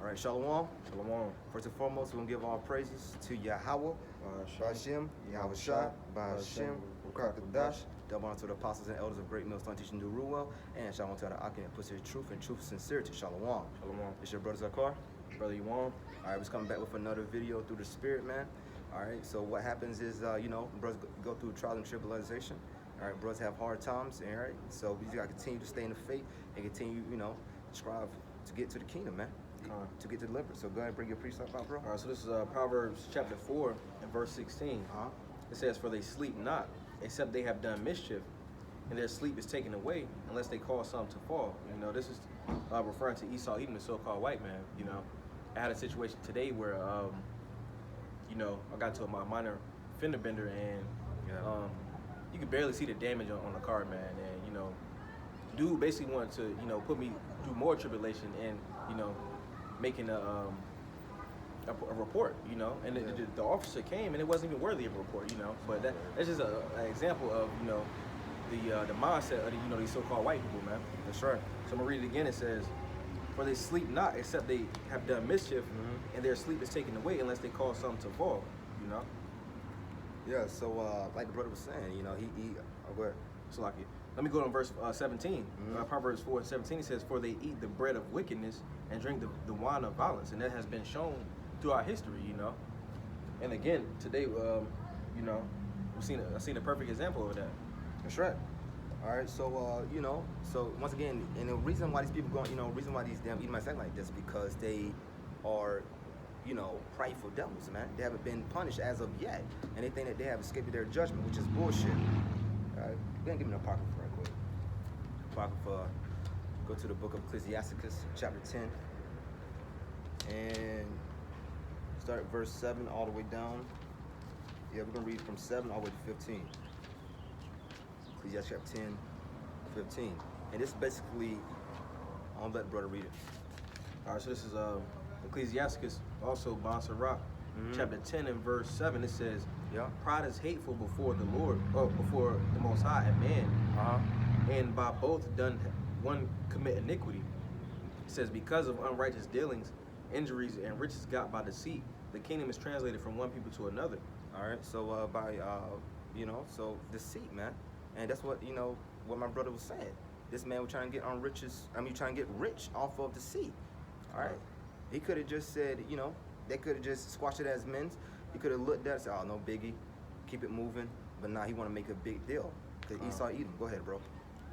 All right, Shalom. Shalom. First and foremost, we're going to give all praises to Yahweh, Ba'ashem, Yahweh Shai, Ba'ashem, Rukakadash. Double honor to the apostles and elders of Great Millstone teaching do rule well. And Shalom to the Akim and pussy truth and truth sincerity. Shalom. Shalom. It's your brother Zakar. Brother Yuan. All right, we're coming back with another video through the Spirit, man. All right, so what happens is, brothers go through trial and tribulation. All right, brothers have hard times, all right? So we just got to continue to stay in the faith and continue, strive to get to the kingdom, man. To get to deliverance. So go ahead and bring your precept out, bro. All right, so this is Proverbs chapter 4 and verse 16. It says, "For they sleep not, except they have done mischief, and their sleep is taken away, unless they cause some to fall." You know, this is referring to Esau, even the so-called white man. You know, I had a situation today where, I got to my minor fender bender, and you could barely see the damage on the car, man. And dude basically wanted to, put me through more tribulation, and making a report, and the officer came, and it wasn't even worthy of a report, But that's just an example of, the mindset of these so-called white people, man. That's right. So I'm gonna read it again. It says, "For they sleep not, except they have done mischief, and their sleep is taken away, unless they cause something to fall." Yeah. So like the brother was saying, he go ahead. So like, let me go to verse 17. Proverbs 4 and 17. It says, "For they eat the bread of wickedness and drink the wine of violence," and that has been shown throughout history, And again, today, I've seen a perfect example of that. That's right. All right, so so once again, and the reason why these people reason why these damn Edomites act like this, because they are, prideful devils, man. They haven't been punished as of yet, and they think that they have escaped their judgment, which is bullshit. All right, go ahead and give me the apocrypha right quick. Apocrypha, go to the book of Ecclesiasticus, chapter 10, and start at verse 7 all the way down. Yeah, we're gonna read from 7 all the way to 15. Ecclesiastes chapter 10, 15. And this is basically, I'll let brother read it. All right, so this is Ecclesiasticus, also Bonserrat, chapter 10 and verse 7. It says, "Pride is hateful before the Lord, or before the Most High and man, and by both done one commit iniquity." It says, "Because of unrighteous dealings, injuries, and riches got by deceit, the kingdom is translated from one people to another." All right, so so deceit, man. And that's what, what my brother was saying. This man was trying to get trying to get rich off of deceit. All right. He could have just said, they could have just squashed it as men's. He could have looked at it and said, "Oh, no biggie, keep it moving." But now he want to make a big deal. Because Esau Edom. Go ahead, bro. All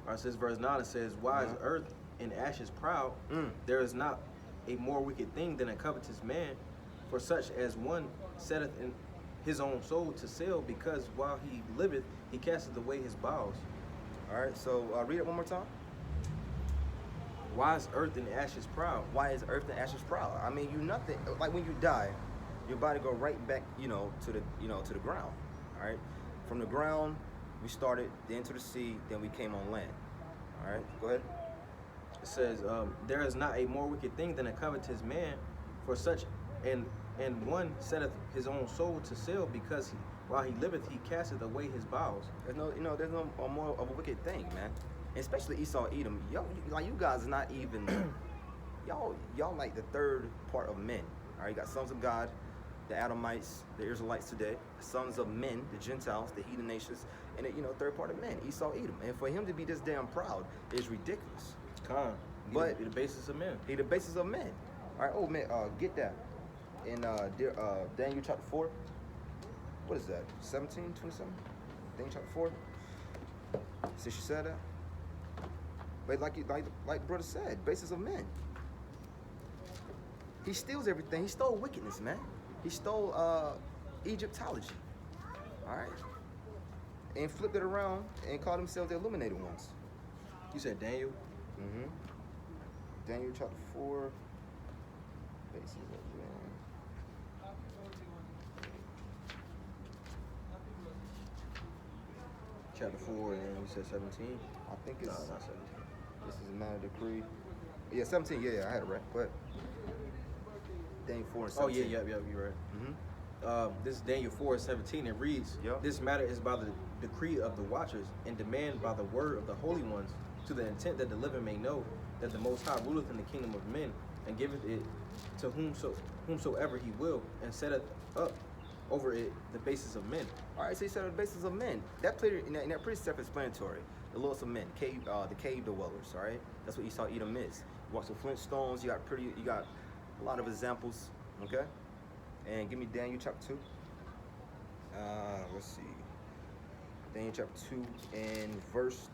right, so this verse 9, it says, "Why is earth in ashes proud? There is not a more wicked thing than a covetous man, for such as one setteth in his own soul to sell, because while he liveth, he casteth away his bowels." All right, so read it one more time. Why is earth in ashes proud? Why is earth and ashes proud? I mean, you nothing. Like when you die, your body go right back, to the ground. All right. From the ground, we started, then to the sea, then we came on land. All right. Go ahead. It says, "There is not a more wicked thing than a covetous man, for such and one setteth his own soul to sell, because while he liveth, he casteth away his bowels." There's no more of a wicked thing, man. Especially Esau Edom. Yo, like you guys are not even y'all like the third part of men. All right, you got sons of God, the Adamites, the Israelites today, sons of men, the Gentiles, the heathen nations, and third part of men, Esau Edom. And for him to be this damn proud is ridiculous. But the basis of men. He the basis of men. All right, man, get that. In Daniel chapter 4, what is that? 17, 27? Daniel chapter 4. Since you said that. But like brother said, basis of men. He steals everything. He stole wickedness, man. He stole Egyptology. All right. And flipped it around and called himself the illuminated ones. You said Daniel? Daniel chapter 4. Basis of men. Chapter 4, and you said 17? I think it's... No, not 17. This is a matter of decree. Yeah, 17. Yeah, I had it right. But Daniel 4 and 17. Oh, yeah, you're right. This is Daniel 4 and 17. It reads, "This matter is by the decree of the watchers, and demand by the word of the holy ones, to the intent that the living may know that the Most High ruleth in the kingdom of men, and giveth it to whomsoever he will, and setteth up over it the basis of men. All right, so he said the basis of men. That pretty, in that pretty self-explanatory. The lords of men, the cave dwellers. All right, that's what Esau Edom is. You watch the Flintstones. You got a lot of examples. Okay, and give me Daniel chapter 2. Let's see. Daniel chapter 2 and verse.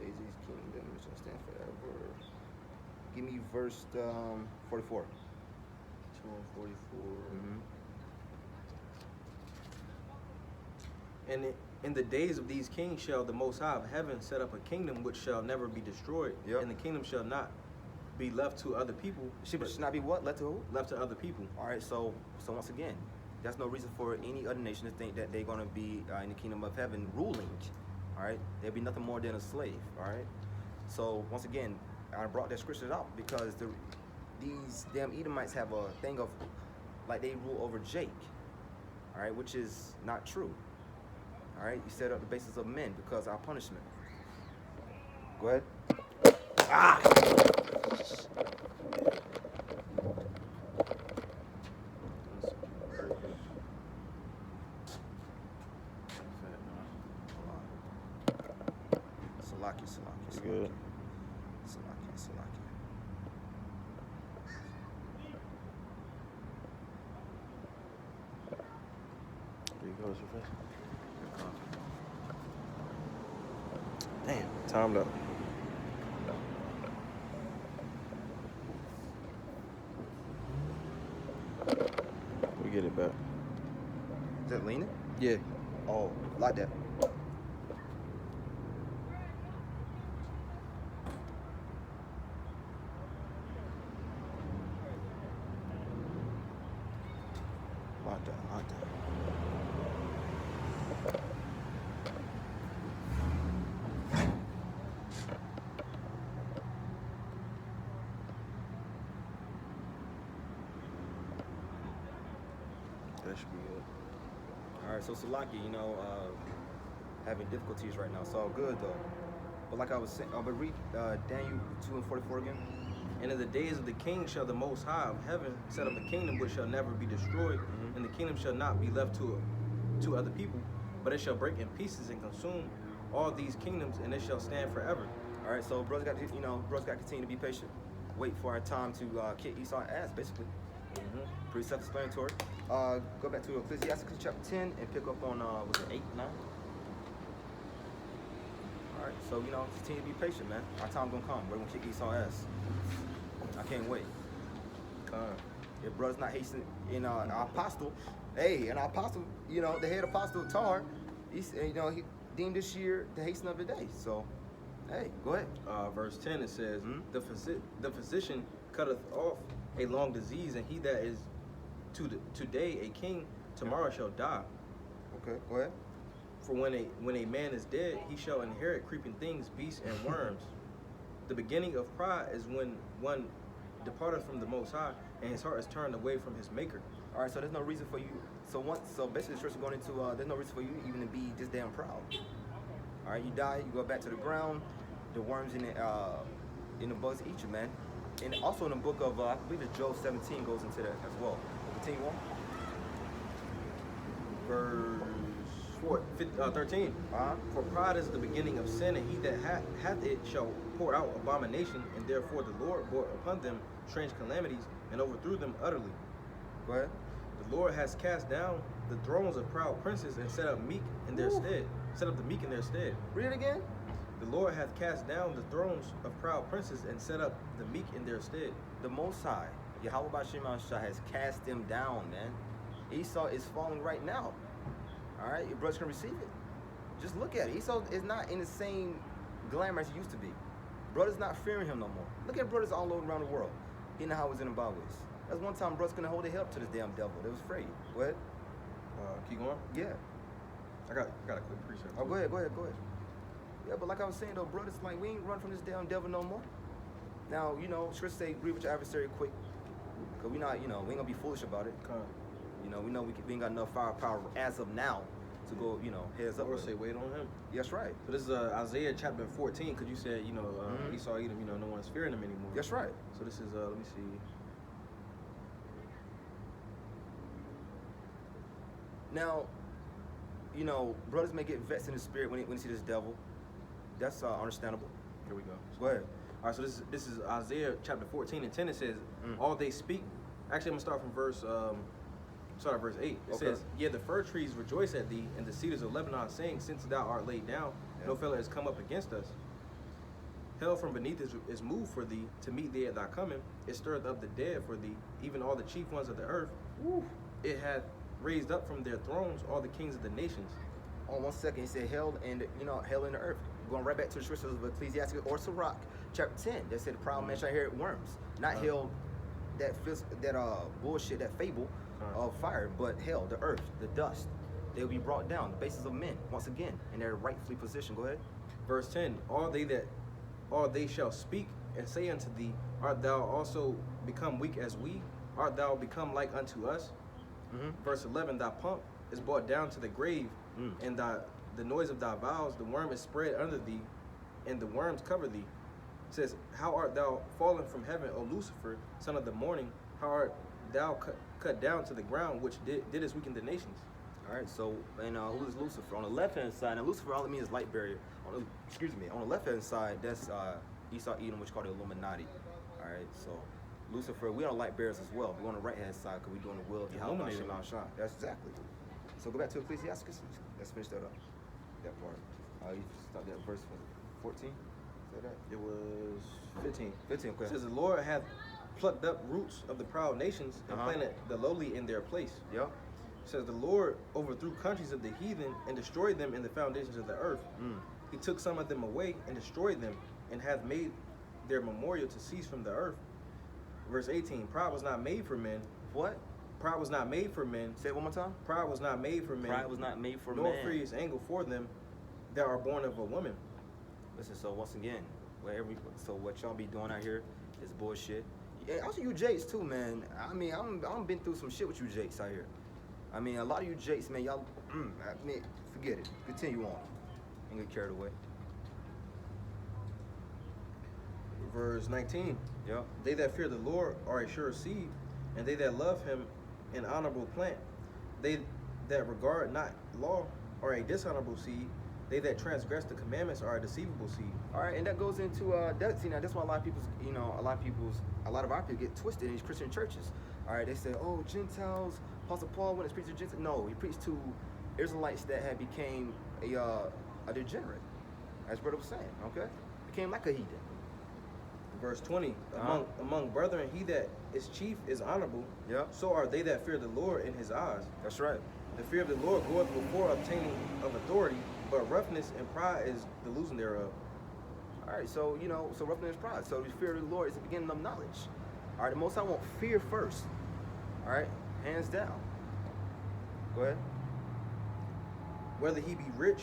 Daisy's kingdom shall stand forever. Give me verse 44. 2 and 44. Mm-hmm. And in the days of these kings shall the Most High of heaven set up a kingdom which shall never be destroyed, Yep. and the kingdom shall not be left to other people. Should not be what? Left to who? Left to other people. All right, so once again, that's no reason for any other nation to think that they're going to be in the kingdom of heaven ruling. All right, they'll be nothing more than a slave. All right, so once again, I brought that scripture out because these damn Edomites have a thing of like they rule over Jake. All right, which is not true. All right, you set up the basis of men because our punishment. Go ahead. Ah! Salaki. Good. Salaki. There you go, Mr. Damn, timed up. We get it back. Is that leaning? Yeah. Oh, like that. Like that. That should be good. All right, so Salaki, having difficulties right now. It's all good though. But like I was saying, but read Daniel 2 and 44 again. And in the days of the king shall the Most High of heaven set up a kingdom which shall never be destroyed, and the kingdom shall not be left to other people, but it shall break in pieces and consume all these kingdoms, and it shall stand forever. All right, so brothers got to continue to be patient. Wait for our time to kick Esau's ass, basically. Pretty self-explanatory. Go back to Ecclesiastes chapter 10 and pick up on was it 8, 9? All right, so continue to be patient, man. Our time gonna come. We're gonna kick Esau's ass. I can't wait. If brothers not hastening in our apostle, and our apostle, the head apostle Tar, he deemed this year the hasten of the day. So, hey, go ahead. Verse 10 it says, the physician cutteth off a long disease, and he that is today a king, tomorrow shall die. Okay, go ahead. For when a man is dead, he shall inherit creeping things, beasts, and worms. The beginning of pride is when one departeth from the Most High, and his heart is turned away from his Maker. All right, so there's no reason for you. So basically, the scripture going into there's no reason for you even to be just damn proud. All right, you die, you go back to the ground. The worms in the bugs eat you, man. And also in the book of I believe it's Job 17 goes into that as well. Continue on. Verse 13. For pride is the beginning of sin, and he that hath it shall pour out abomination, and therefore the Lord brought upon them strange calamities and overthrew them utterly. Go ahead. The Lord has cast down the thrones of proud princes and set up meek in their stead. Set up the meek in their stead. Read it again. The Lord hath cast down the thrones of proud princes and set up the meek in their stead. The Most High, Yahweh Bashim Shah, has cast them down, man. Esau is falling right now. All right, your brothers can receive it. Just look at it. Esau is not in the same glamour as he used to be. Brothers not fearing him no more. Look at brothers all over around the world. You know how it was in the Bibles. That's one time brothers couldn't hold their head up to this damn devil. They was afraid. Go ahead. Keep going. Yeah. I got a quick precept. Oh, go ahead. Yeah, but like I was saying though, brothers, like we ain't run from this damn devil no more. Now, scripture say agree with your adversary quick. Cause we not, we ain't gonna be foolish about it. We know we ain't got enough firepower as of now to go, you know, heads up. Or with say, him. wait on him. That's right. So this is Isaiah chapter 14, because you said, you know, Mhm. Esau, Edom, you know, no one's fearing him anymore. That's right. So this is, let me see. Now, you know, brothers may get vexed in the spirit when they see this devil. That's understandable. Here we go. Go ahead. All right, so this is Isaiah chapter 14 and 10. It says, Mm. all they speak. Actually, I'm gonna start from verse 8. It Okay. says, yeah, the fir trees rejoice at thee, and the cedars of Lebanon sing, since thou art laid down, Yeah. no fellow has come up against us. Hell from beneath is moved for thee, to meet thee at thy coming. It stirreth up the dead for thee, even all the chief ones of the earth. Woo. It hath raised up from their thrones all the kings of the nations. On 1 second, he said hell and, you know, hell in the earth. Going right back to the scriptures of Ecclesiastes or Sirach, chapter 10. That said the proud man shall inherit worms. Not hell, that bullshit, that fable of fire, but hell, the earth, the dust. They will be brought down, the bases of men, once again, in their rightfully position. Go ahead. Verse 10, all they shall speak and say unto thee, art thou also become weak as we? Art thou become like unto us? Mm-hmm. Verse 11, thy pomp is brought down to the grave, and the noise of thy vows, the worm is spread under thee, and the worms cover thee. It says, how art thou fallen from heaven, O Lucifer, son of the morning? How art thou cut down to the ground, which didst weaken the nations? All right, so, and who is Lucifer? On the left-hand side, and Lucifer, all it means is light barrier. On the left-hand side, that's Esau, Edom, which is called the Illuminati. All right, so Lucifer, we are light bearers as well. We're on the right-hand side because we're doing the will of Yahweh. Illuminated. That's exactly. So go back to Ecclesiastes. Let's finish that up, that part. You start that verse 14. Say that? It was 15. 15, okay. It says, the Lord hath plucked up roots of the proud nations, and planted the lowly in their place. Yep. It says, the Lord overthrew countries of the heathen and destroyed them in the foundations of the earth. He took some of them away and destroyed them, and hath made their memorial to cease from the earth. Verse 18, pride was not made for men. What? Pride was not made for men. Say it one more time. Pride was not made for men. Pride was not made for nor man. free his anger for them that are born of a woman. Listen, so once again, so what y'all be doing out here is bullshit. Yeah, also you Jakes too, man. I mean, I'm been through some shit with you Jakes out here. I mean, a lot of you Jakes, man, y'all, I mean, forget it. Continue on. Don't get carried away. Verse 19. Yep. They that fear the Lord are a sure seed, and they that love him an honorable plant. They that regard not law are a dishonorable seed. They that transgress the commandments are a deceivable seed. All right, and that goes into that. See, now that's why a lot of our people get twisted in these Christian churches. All right, they say, oh, Gentiles. Apostle Paul went to preach to Gentiles. No, he preached to Israelites that had became a degenerate, as brother was saying. Okay, became like a heathen. Verse 20. Among brethren, he that is chief is honorable. Yep. So are they that fear the Lord in his eyes. That's right. The fear of the Lord goeth before obtaining of authority, but roughness and pride is the losing thereof. All right, so so roughness and pride. So the fear of the Lord is the beginning of knowledge. All right, the Most High want fear first. All right, hands down. Go ahead. Whether he be rich,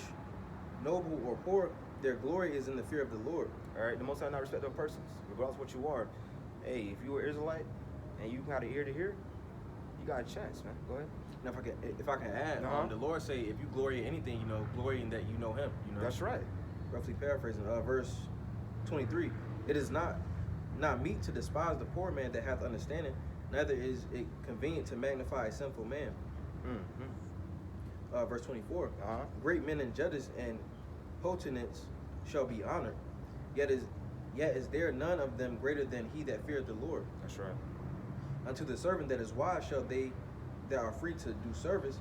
noble, or poor, their glory is in the fear of the Lord. All right, the Most High not respect of persons, regardless of what you are. Hey, if you were Israelite and you got an ear to hear, you got a chance, man. Go ahead. Now, if I can add, the Lord say, if you glory in anything, glory in that you know Him. That's right. Roughly paraphrasing, verse 23. It is not meet to despise the poor man that hath understanding, neither is it convenient to magnify a sinful man. Verse 24. Great men and judges and potentates shall be honored, yet is there none of them greater than he that feareth the Lord. That's right. Unto the servant that is wise shall they that are free to do service.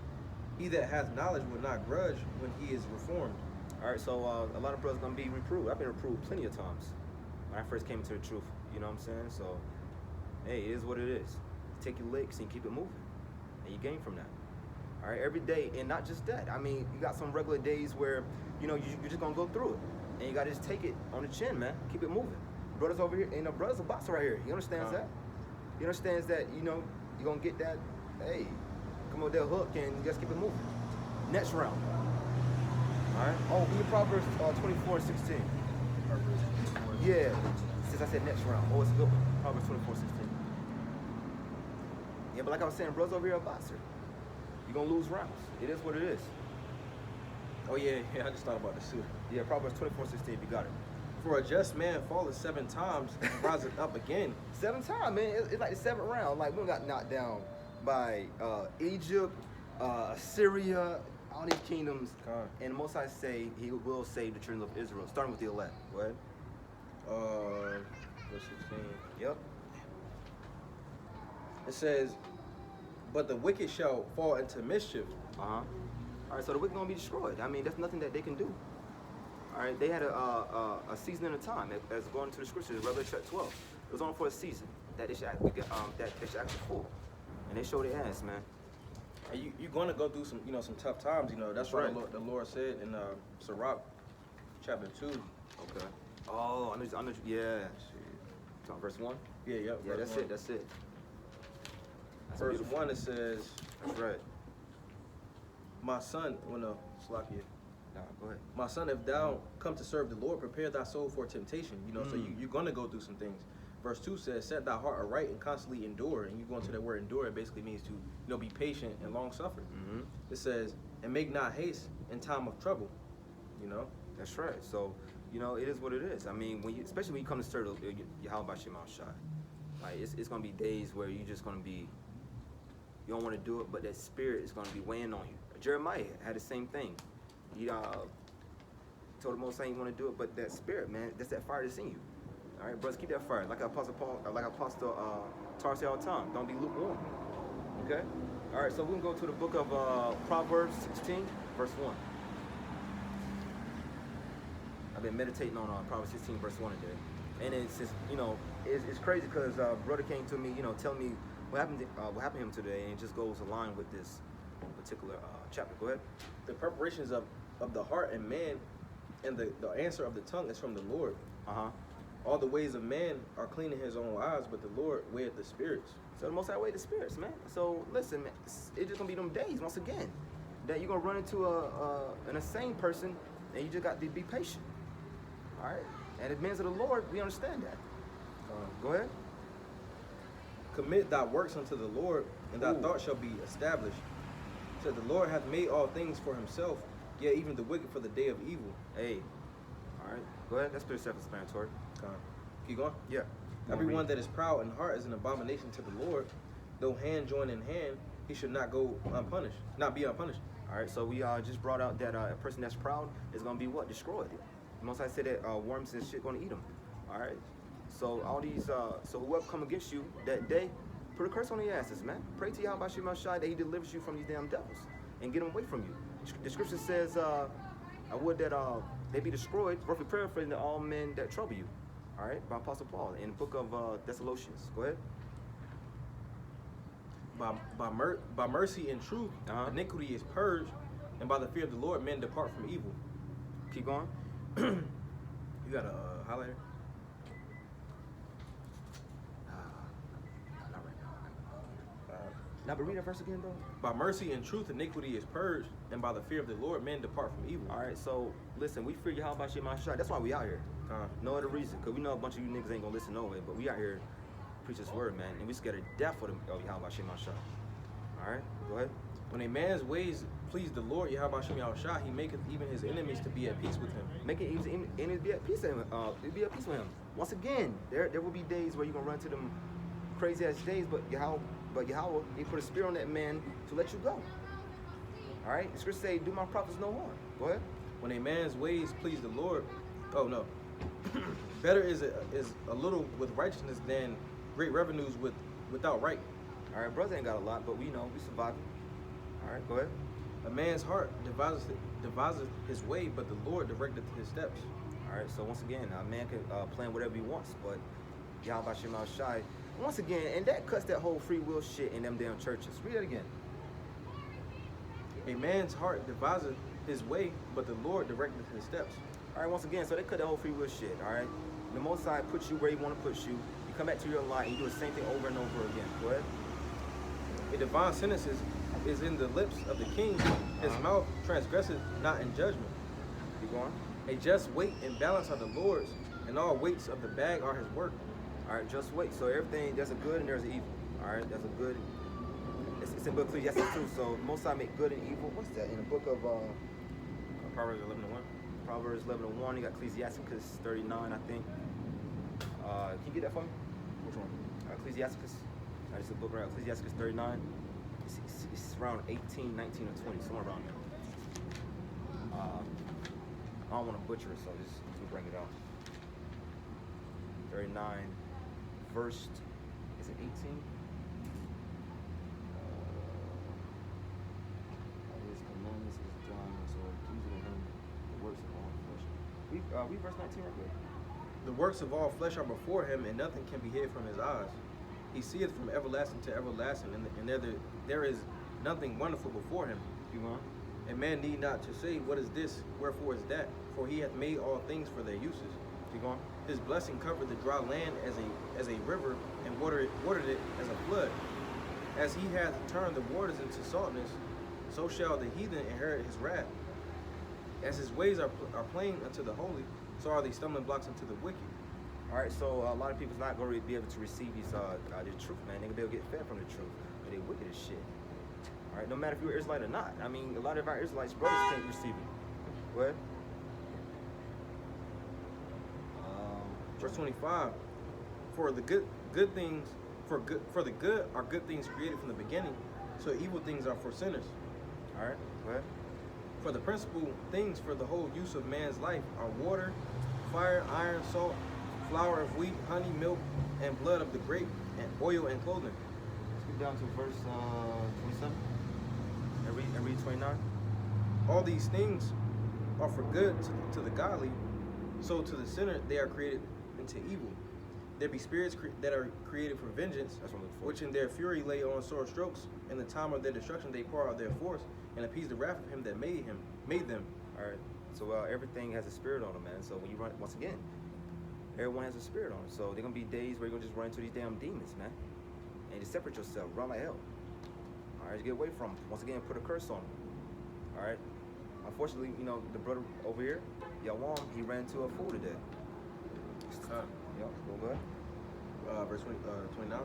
He that hath knowledge will not grudge when he is reformed. All right, so a lot of brothers gonna be reproved. I've been reproved plenty of times when I first came to the truth. You know what I'm saying? So, hey, it is what it is. Take your licks and keep it moving, and you gain from that. All right, every day, and not just that. I mean, you got some regular days where you're just gonna go through it, and you gotta just take it on the chin, man. Keep it moving. Brothers over here, and brother's a boxer right here. He understands that. He understands that. You're gonna get that. Hey, come on with that hook and just keep it moving. Next round. All right. Oh, give me Proverbs 24 and 16. Yeah. Since I said next round. Oh, it's a good one. Proverbs 24, 16. Yeah, but like I was saying, brothers over here are a boxer. You're gonna lose rounds. It is what it is. Oh yeah, I just thought about this too. Yeah, Proverbs 24:16. If you got it. For a just man falleth 7 times and riseth up again. 7 times, man. It's like the 7th round. Like we got knocked down by Egypt, Syria, all these kingdoms. God. And the Most High say He will save the children of Israel, starting with the elect. Go ahead. Verse 16. Yep. It says, but the wicked shall fall into mischief. All right, so the wicked gonna be destroyed. I mean, that's nothing that they can do. All right, they had a season and a time. As going to the scriptures, Revelation chapter 12, it was only for a season that they should actually full, and they showed their ass, man. And you're gonna go through some some tough times. That's right. what the Lord said in Sirach chapter 2. Okay. Oh, I know. Yeah. So verse 1. Yeah, yep. Yeah, verse that's 1. it. That's it. That's Verse beautiful. 1 it says, That's right. my son, Slakia. Nah, go ahead. My son, if thou come to serve the Lord, prepare thy soul for temptation. So you're going to go through some things. Verse 2 says, set thy heart aright and constantly endure. And you go into that word endure, it basically means to be patient and long suffering. Mm-hmm. It says, and make not haste in time of trouble. That's right. So, it is what it is. I mean, especially when you come to serve Yahweh Shem Shai, like it's gonna be days where you're just gonna be, you don't want to do it, but that spirit is gonna be weighing on you. Jeremiah had the same thing. He told the Most High he want to do it, but that spirit, man, that's that fire that's in you. All right, brothers, keep that fire. Like Apostle Paul, like Apostle Tar say all the time, don't be lukewarm. Okay. All right, so we can go to the book of Proverbs 16, verse 1. I've been meditating on Proverbs 16, verse 1 today. And it's just, it's crazy because brother came to me, telling me what happened to him today, and it just goes aligned with this particular chapter. Go ahead. The preparations of the heart and man, and the answer of the tongue is from the Lord. All the ways of man are clean in his own eyes, but the Lord weigheth the spirits. So the Most High weigh the spirits, man. So listen, man, it's just gonna be them days once again that you're gonna run into an insane person, and you just got to be patient. All right. And the men of the Lord, we understand that. Go ahead. Commit thy works unto the Lord, and thy thoughts shall be established. So the Lord hath made all things for himself, yet even the wicked for the day of evil. Hey. All right. Go ahead. That's pretty self-explanatory. Keep going. Yeah. Everyone that is proud in heart is an abomination to the Lord. Though hand join in hand, he should not go unpunished, not be unpunished. All right. So we just brought out that a person that's proud is gonna be what? Destroyed. Most I said that worms and shit gonna eat them. All right. So all these, so whoever come against you that day, put a curse on their asses, man. Pray to Yahweh Shem Shai that He delivers you from these damn devils and get them away from you. The scripture says, "I would that they be destroyed, roughly paraphrasing, to all men that trouble you." All right, by Apostle Paul in the book of Thessalonians. Go ahead. By mercy and truth, iniquity is purged, and by the fear of the Lord, men depart from evil. Keep going. You got a highlighter? Not right now. Now, but read that verse again, bro. By mercy and truth, iniquity is purged, and by the fear of the Lord, men depart from evil. All right, so listen, we fear Yahweh Shem Shai. That's why we out here. No other reason, because we know a bunch of you niggas ain't gonna listen no way, but we out here preach this word, man, and we scared to death of Yahweh Shem Shai. All right, go ahead. When a man's ways please the Lord, Yahweh Shem Shai, he maketh even his enemies to be at peace with him. Make it easy, and it'll be at peace with him. Be at peace with him. Once again, there will be days where you're gonna run to them crazy ass days, but Yahweh, He put a spirit on that man to let you go. All right, the scripture say, "Do my prophets no harm." Go ahead. When a man's ways please the Lord, better is a little with righteousness than great revenues without right. All right, brother ain't got a lot, but we know we surviving. All right, go ahead. A man's heart deviseth his way, but the Lord directeth his steps. All right, so once again, a man can plan whatever he wants, but Yahweh Shem Shai, once again, and that cuts that whole free will shit in them damn churches. Read that again. A man's heart deviseth his way, but the Lord directeth his steps. All right, once again, so they cut that whole free will shit. All right, the Most High puts you where He want to put you. You come back to your life and you do the same thing over and over again. Go ahead. A divine sentence is in the lips of the king. His mouth transgresseth not in judgment. Keep going. A just weight and balance are the Lord's, and all weights of the bag are his work. All right, just wait. So everything, there's a good and there's an evil. All right, there's a good. It's in book Ecclesiastes too. So Most High make good and evil. What's that in the book of Proverbs 11:1. Proverbs 11:1. You got Ecclesiasticus 39, I think. Can you get that for me? Which one? Ecclesiasticus. It's a book around Ecclesiasticus 39. It's around 18, 19, or 20, somewhere around there. I don't want to butcher it, so just bring it out. 39, verse, is it 18? His commandments is done, so accusing him the works of all flesh. We verse 19 right quick. The works of all flesh are before him, and nothing can be hid from his eyes. He seeth from everlasting to everlasting, and there is nothing wonderful before him. You want? And man need not to say, what is this, wherefore is that? For he hath made all things for their uses. Keep going. His blessing covered the dry land as a river, and watered it as a flood. As he hath turned the waters into saltness, so shall the heathen inherit his wrath. As his ways are plain unto the holy, so are they stumbling blocks unto the wicked. All right, so a lot of people's not going to be able to receive these the truth, man. They're going to be able to get fed from the truth, but they're wicked as shit. All right, no matter if you're Israelite or not. I mean, a lot of our Israelites brothers can't receive it. Go ahead. Verse 25. For the good things, for the good are good things created from the beginning, so evil things are for sinners. All right, go ahead. For the principal things for the whole use of man's life are water, fire, iron, salt, flour of wheat, honey, milk, and blood of the grape, and oil and clothing. Skip down to verse 27. And read 29. All these things are for good to the godly, so to the sinner they are created into evil. There be spirits that are created for vengeance, That's what I'm looking for. which in their fury lay on sore strokes. In the time of their destruction they pour out their force, and appease the wrath of him that made them. All right. So everything has a spirit on them, man. So when you run, once again, everyone has a spirit on them. So there gonna be days where you're gonna just run into these damn demons, man, and you separate yourself, run like hell. All right, just get away from them. Once again, put a curse on them. All right. Unfortunately, you know the brother over here, Yawam, he ran into a fool today. Yep. Go ahead. Verse 29.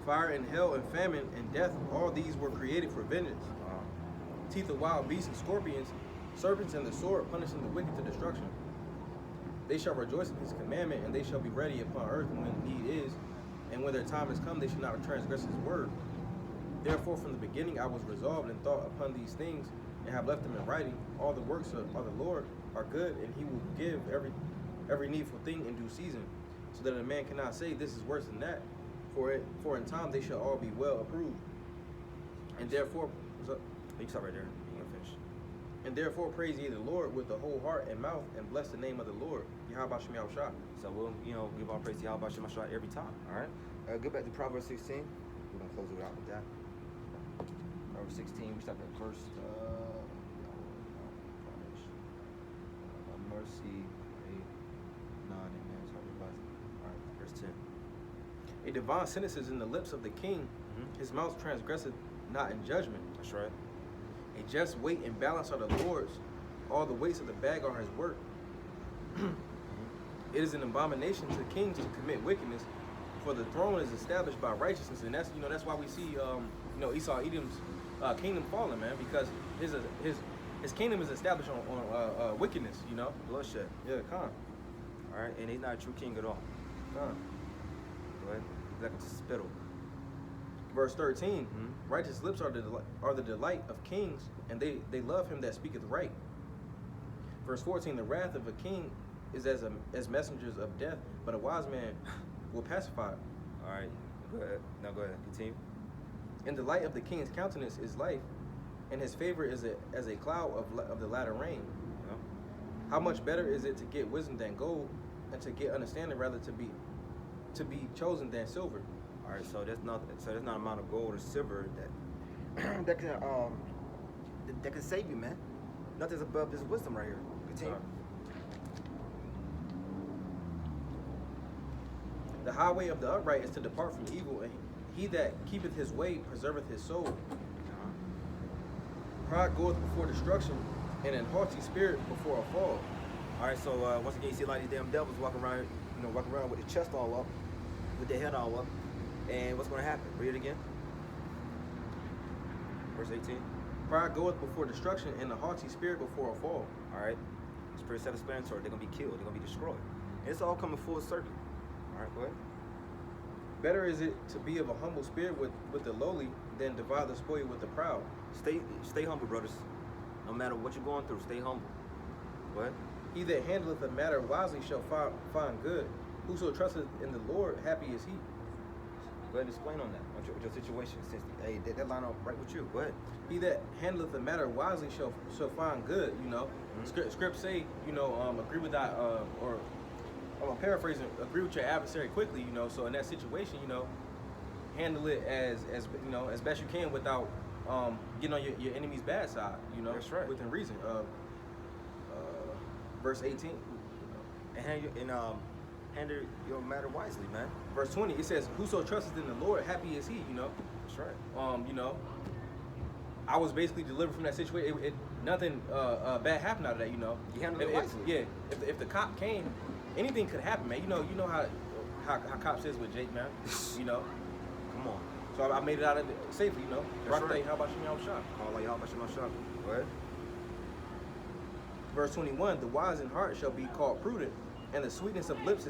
Fire and hell and famine and death, all these were created for vengeance. Teeth of wild beasts and scorpions, serpents and the sword, punishing the wicked to destruction. They shall rejoice in his commandment, and they shall be ready upon earth when need is, and when their time is come, they shall not transgress his word. Therefore, from the beginning I was resolved and thought upon these things, and have left them in writing. All the works of the Lord are good, and he will give every needful thing in due season, so that a man cannot say, this is worse than that. For in time they shall all be well approved. And therefore, what's up? You can stop right there. You can finish. And therefore praise ye the Lord with the whole heart and mouth, and bless the name of the Lord. Yahweh Shem Yahushua. So we'll, give all praise to Yahweh Shem Yahshua every time. All right. Go back to Proverbs 16. We're gonna close it out with that. Proverbs 16. We stop at verse. Mercy, none, amen. So everybody. All right. Verse 10. A divine sentence is in the lips of the king. His mouth transgresseth not in judgment. That's right. A just weight and balance are the Lord's. All the weights of the bag are his work. It is an abomination to kings to commit wickedness, for the throne is established by righteousness, and that's why we see Esau Edom's kingdom falling, man, because his kingdom is established on wickedness, Bloodshed. Yeah, Khan. All right. And he's not a true king at all. Khan. Go ahead. He's like a spittle. Verse 13, righteous lips are the delight of kings, and they love him that speaketh right. Verse 14, the wrath of a king is as messengers of death, but a wise man will pacify it. All right. Go ahead. Now go ahead. Continue. And the light of the king's countenance is life, and his favor is as a cloud of the latter rain. Yeah. How much better is it to get wisdom than gold, and to get understanding rather to be chosen than silver. All right. So there's not an amount of gold or silver that that can save you, man. Nothing's above this wisdom right here. Continue. The highway of the upright is to depart from evil, and he that keepeth his way preserveth his soul. Pride goeth before destruction, and an haughty spirit before a fall. All right, so once again, you see a lot of these damn devils walking around with their chest all up, with their head all up, and what's going to happen? Read it again. Verse 18. Pride goeth before destruction, and a haughty spirit before a fall. All right, spirit self-explanatory. They're gonna be killed. They're gonna be destroyed. And it's all coming full circle. All right, go ahead. Better is it to be of a humble spirit with the lowly than divide the spoil with the proud. Stay humble, brothers. No matter what you're going through, stay humble. Go ahead. He that handleth a matter wisely shall find good. Whoso trusteth in the Lord, happy is he. Go ahead and explain on that. With your situation, since hey, that line up right with you. Go ahead. He that handleth the matter wisely shall find good. You know, scripts say, you know, agree with that, or I'm paraphrasing, agree with your adversary quickly. You know, so in that situation, you know, handle it as you know, as best you can without getting on your enemy's bad side. You know, that's right. Within reason. Verse 18. And handle your matter wisely, man. Verse 20, it says, whoso trusteth in the Lord, happy is he, you know. That's right. You know, I was basically delivered from that situation. Nothing bad happened out of that, you know. You handled it wisely. Yeah, if the cop came, anything could happen, man. You know how cops is with Jake, man. You know. Come on. So I made it out of it safely, you know. That's Rock right. How about you, shot? All y'all about your shop. Go ahead. Verse 21, the wise in heart shall be called prudent, and the sweetness of lips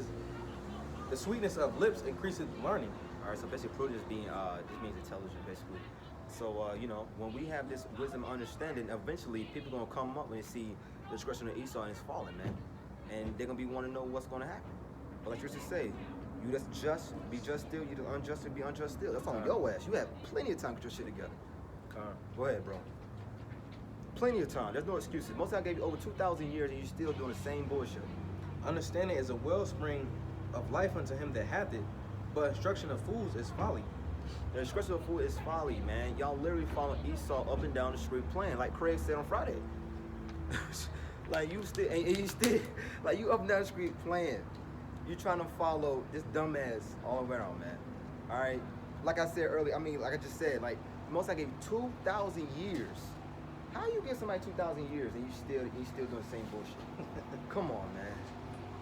increaseth learning. All right, so basically prudence being just means intelligent, basically. So you know, when we have this wisdom and understanding, eventually people gonna come up and see the discretion of Esau and it's falling, man, and they're gonna want to know what's gonna happen. But like you just say, you just be just still, you the unjust and be unjust still. That's on your ass. You have plenty of time to get your shit together. Go ahead, bro. Plenty of time. There's no excuses. Most I gave you over 2,000 years and you're still doing the same bullshit. Understanding is a wellspring of life unto him that hath it, but instruction of fools is folly. The instruction of fool is folly, man. Y'all literally following Esau up and down the street playing, like Craig said on Friday. Like you still, and you still, like you up and down the street playing. You trying to follow this dumbass all around, man. All right. Like I said earlier, I mean, like I just said, like most I gave you 2,000 years. How you get somebody 2,000 years and you still doing the same bullshit? Come on, man.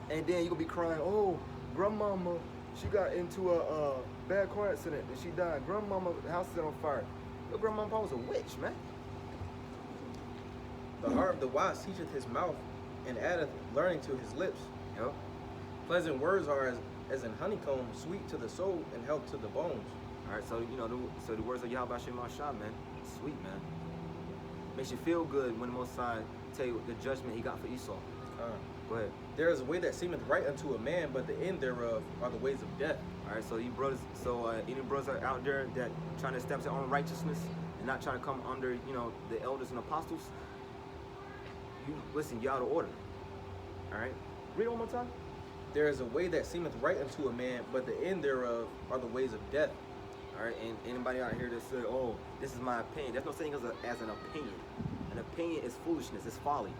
And then you gonna be crying, oh, grandmama, she got into a bad car accident and she died. Grandmama, house is on fire. Your grandmama was a witch, man. The heart of the wise teacheth his mouth, and addeth learning to his lips. Yep. Pleasant words are as an honeycomb, sweet to the soul and health to the bones. All right, so you know, the words of Yahweh Shem Shah, man, sweet, man. Makes you feel good when the Most High tell you the judgment he got for Esau. Go ahead. There is a way that seemeth right unto a man, but the end thereof are the ways of death. All right, so you brothers, any brothers are out there that trying to establish their own righteousness and not trying to come under, you know, the elders and apostles. You listen, you out of order. All right, read it one more time. There is a way that seemeth right unto a man, but the end thereof are the ways of death. All right, and anybody out here that say, oh, this is my opinion. There's no saying as an opinion. An opinion is foolishness, it's folly.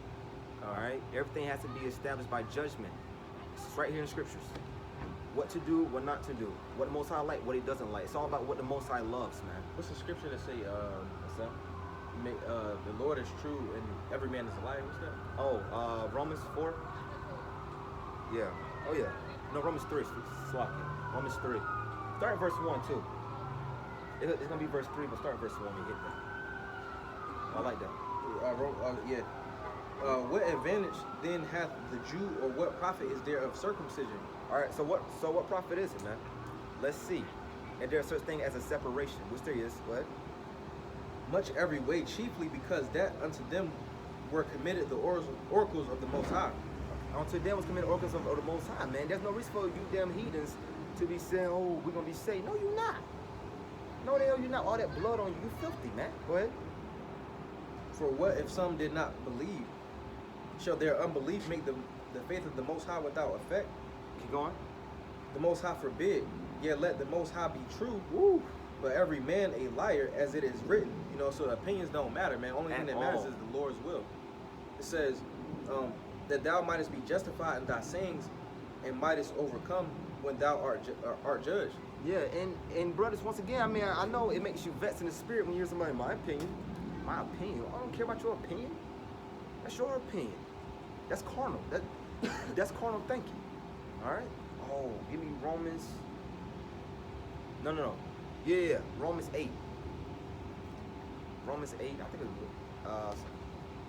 All right, everything has to be established by judgment. It's right here in scriptures. What to do, what not to do. What the Most High like, what he doesn't like. It's all about what the Most High loves, man. What's the scripture that say, What's that? the Lord is true and every man is a liar? What's that? Oh, Romans 4? Yeah. Oh, yeah. No, Romans 3. Romans 3. Start at verse 1, too. It's going to be verse 3, but start at verse 1 when you hit that. I like that. Yeah. What advantage then hath the Jew, or what profit is there of circumcision? All right, so what profit is it, man? Let's see. And there's such thing as a separation, which there is. What? Much every way, chiefly because that unto them were committed the oracles of the Most High. Unto them was committed oracles of the Most High, man. There's no reason for you damn heathens to be saying, oh, we're going to be saved. No, you're not. No, the hell you're not. All that blood on you, you filthy, man. Go ahead. For what if some did not believe? Shall their unbelief make the faith of the Most High without effect? Keep going. The Most High forbid. Yet let the Most High be true. Woo. But every man a liar, as it is written. You know, so the opinions don't matter, man. Only thing that matters is the Lord's will. It says that thou mightest be justified in thy sayings and mightest overcome when thou art judged. Yeah, and brothers, once again, I mean, I know it makes you vex in the spirit when you hear somebody, my opinion. My opinion? I don't care about your opinion. That's your opinion. That's carnal. That's carnal thinking. All right? Oh, give me Romans. No. Yeah, Romans 8. Romans 8, I think it's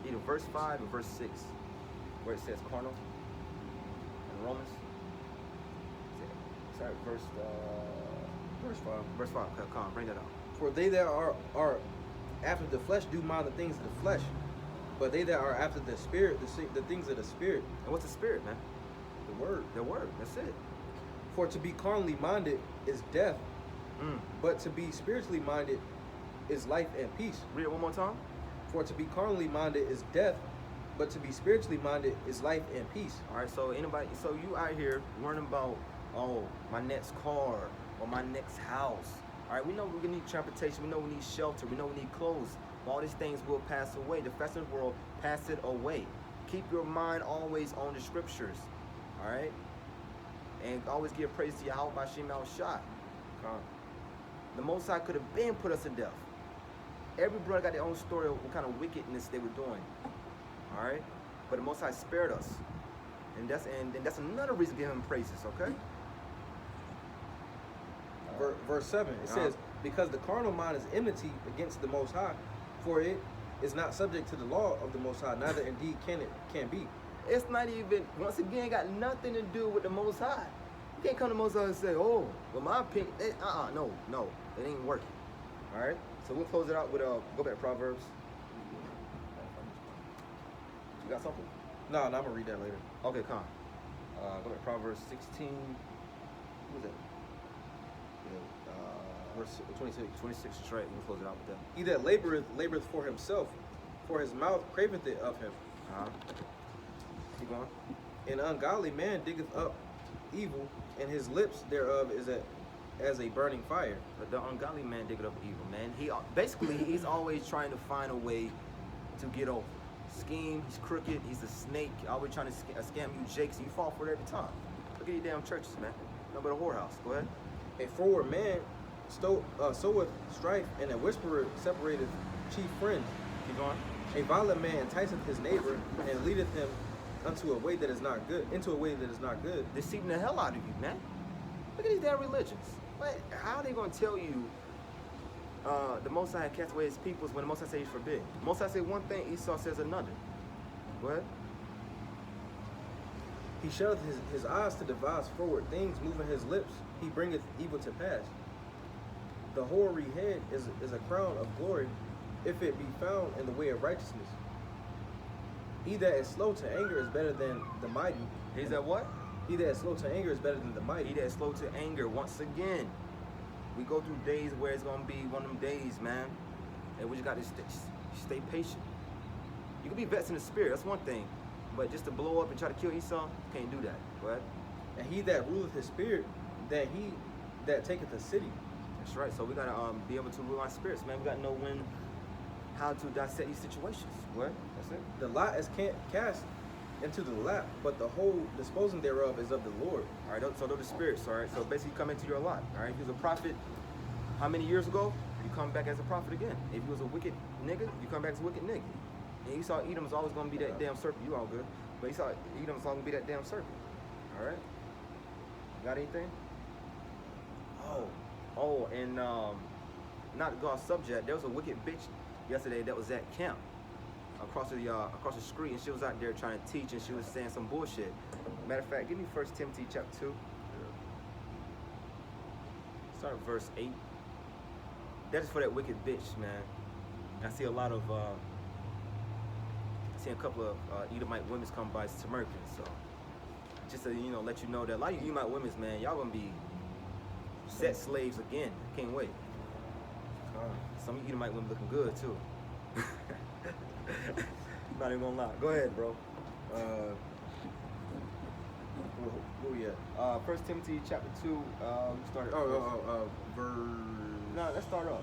either verse 5 or verse 6, where it says carnal in Romans. Sorry, verse 5. Verse 5. Okay, come on, bring that out. For they that are after the flesh do mind the things of the flesh, but they that are after the spirit, the things of the spirit. And what's the spirit, man? The word. The word. That's it. For to be carnally minded is death, Mm. but to be spiritually minded is life and peace. Read it one more time. For to be carnally minded is death, but to be spiritually minded is life and peace. All right. So you out here learning about, oh, my next car or my next house. All right. We know we're gonna need transportation. We know we need shelter. We know we need clothes. All these things will pass away. The rest of the world, pass it away. Keep your mind always on the scriptures. All right. And always give praise to Yahweh by Shem El Shai. The Most High could have been put us in death. Every brother got their own story of what kind of wickedness they were doing. All right, but the Most High spared us, and that's another reason to give Him praises. Okay. Verse 7, it says, because the carnal mind is enmity against the Most High, for it is not subject to the law of the Most High, neither indeed can be. It's not even, once again, got nothing to do with the Most High. You can't come to the Most High and say, oh, well, my opinion, no, it ain't working. All right, so we'll close it out with, go back to Proverbs. You got something? No, I'm gonna read that later. Okay, come on. Go back to Proverbs 16. Who was that? Verse 26. 26 straight. We'll close it out with that. He that laboreth for himself, for his mouth craveth it of him. Keep going. An ungodly man diggeth up evil, and his lips thereof is as a burning fire. But the ungodly man digging up evil, man. He's always trying to find a way to get over. Scheme, he's crooked, he's a snake, always trying to scam you, Jakes, and you fall for it every time. Look at your damn churches, man. No but a whorehouse. Go ahead. A forward man soweth strife, and a whisperer separateth chief friends. Keep going. A violent man enticeth his neighbor, and leadeth him into a way that is not good. Deceiving the hell out of you, man. Look at these damn religions. How are they gonna tell you the Most High cast away his peoples when the Most High says he's forbid? The Most High say one thing, Esau says another. Go ahead. He shutteth his eyes to devise forward things, moving his lips, he bringeth evil to pass. The hoary head is a crown of glory, if it be found in the way of righteousness. He that is slow to anger is better than the mighty. He's that what? He that is slow to anger is better than the mighty. He that is slow to anger. Once again, we go through days where it's gonna be one of them days, man. And we just got to stay patient. You can be vexed in the spirit, that's one thing. But just to blow up and try to kill Esau, can't do that. Go ahead. And he that ruleth his spirit, that he that taketh a city. That's right. So we gotta be able to rule our spirits, man. We gotta know how to dissect these situations. What? That's it. The lot is cast into the lap, but the whole disposing thereof is of the Lord. All right. So those are the spirits. All right. So basically, you come into your lot. All right. If you was a prophet, how many years ago? You come back as a prophet again. If you was a wicked nigga, you come back as a wicked nigga. And Esau Edom's always gonna be that damn serpent. You all good, but Esau Edom's always gonna be that damn serpent. All right. Got anything? Oh, and not to go off subject, there was a wicked bitch yesterday that was at camp across the street, and she was out there trying to teach, and she was saying some bullshit. Matter of fact, give me 1 Timothy chapter 2. Start at verse 8. That is for that wicked bitch, man. I see a lot of, a couple of Edomite women come by Tamerkan, so just to let you know that a lot of you Edomite women, man, y'all gonna be set slaves again. Can't wait. Some of you Edomite women looking good too. Not even gonna lie. Go ahead, bro. Where we at? 1 Timothy chapter 2. Start at verse. No, let's start up.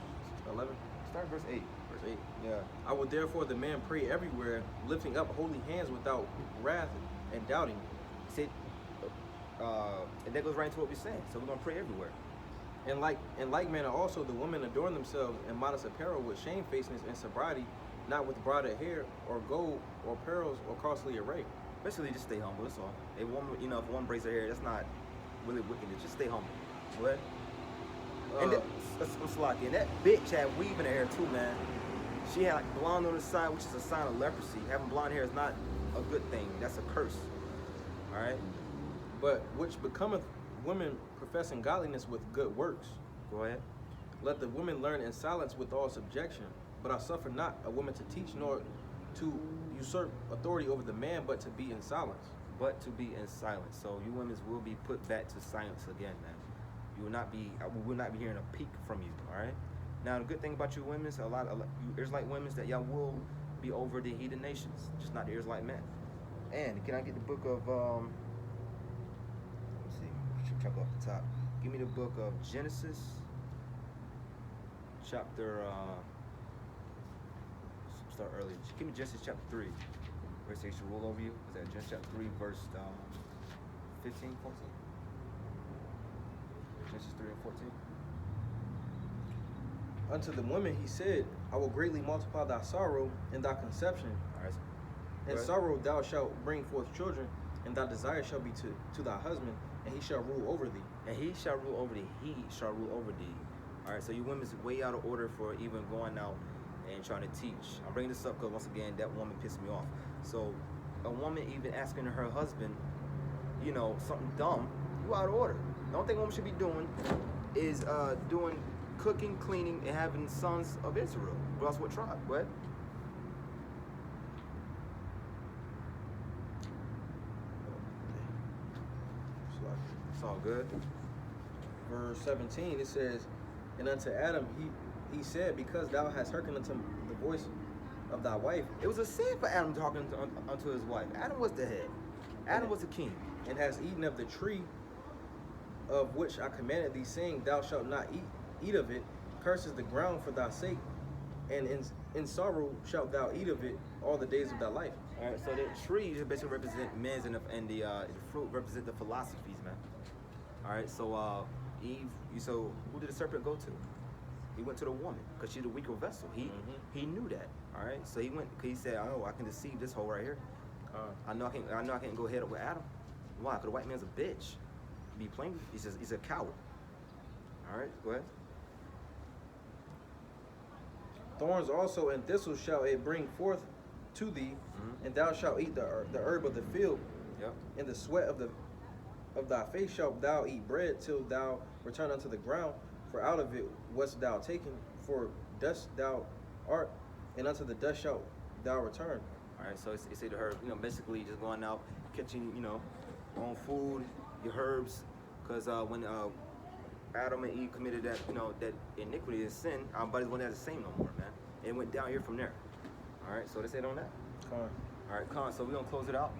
11. Start at verse 8. Verse 8. Yeah. I will therefore the man pray everywhere, lifting up holy hands without wrath and doubting. See, and that goes right into what we're saying. So we're gonna pray everywhere. In like manner also the women adorn themselves in modest apparel with shamefacedness and sobriety, not with braided hair or gold or pearls or costly array. Basically, just stay humble. That's all. If one braids her hair, that's not really wicked. Just stay humble. What? And that bitch had weave in her hair too, man. She had like blonde on the side, which is a sign of leprosy. Having blonde hair is not a good thing. That's a curse. All right. But which becometh women professing godliness with good works. Go ahead. Let the woman learn in silence with all subjection. But I suffer not a woman to teach, nor to usurp authority over the man, but to be in silence. But to be in silence. So you women will be put back to silence again, man. You will not be. We will not be hearing a peep from you. All right. Now the good thing about you women, a lot you Israelite women, that y'all will be over the heathen nations, just not the Israelite men. And can I get the book of let's see, should check off the top. Give me the book of Genesis, chapter. Start early. Give me Genesis chapter 3. Where it says should rule over you. Is that Genesis chapter 3, verse 15, 14? Genesis 3 and 14. Unto the woman he said, I will greatly multiply thy sorrow and thy conception. All right. In Right. sorrow thou shalt bring forth children, and thy desire shall be to thy husband, and he shall rule over thee. And he shall rule over thee. He shall rule over thee. All right. So you women's way out of order for even going out and trying to teach. I'm bringing this up because once again, that woman pissed me off. So a woman even asking her husband, something dumb, you out of order. The only thing a woman should be doing is doing cooking, cleaning, and having sons of Israel. Regardless what tribe? What? It's all good. Verse 17 it says, and unto Adam he said, because thou hast hearkened unto the voice of thy wife, It was a sin for Adam talking unto his wife. Adam was the head. Adam was the king. and hast eaten of the tree of which I commanded thee, saying, thou shalt not eat of it, curses the ground for thy sake, and in sorrow shalt thou eat of it all the days of thy life. All right, so the tree just basically represent men's and the fruit represent the philosophies, man. All right, so Eve. So who did the serpent go to? He went to the woman because she's the weaker vessel. He knew that. All right, so he went. He said, "Oh, I can deceive this hoe right here. I know I can't go head up with Adam. Why? Because the white man's a bitch. Be plain. He's a coward. All right, go ahead. Thorns also and thistles shall it bring forth to thee, and thou shalt eat the herb of the field. Yep. In the sweat of thy face shalt thou eat bread till thou return unto the ground, for out of it wast thou taken, for dust thou art, and unto the dust shalt thou return. All right, so it said to her, basically just going out, catching, your own food, your herbs, because when Adam and Eve committed that, that iniquity and sin, our bodies weren't the same no more, man. It went down here from there. All right, so that's it on that. Con. All right, Khan, so we're going to close it out,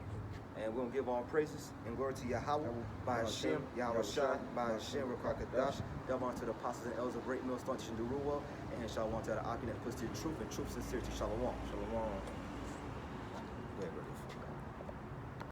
and we're going to give all praises and glory to Yahweh, by Hashem, Yahweh Shai, by Hashem, Rakakadash, Delmon to the apostles and elders of Great Millstone, Teaching Deruwa, and Shalom to the Akin that puts to the truth and truth sincerity. Shalom. Shalom.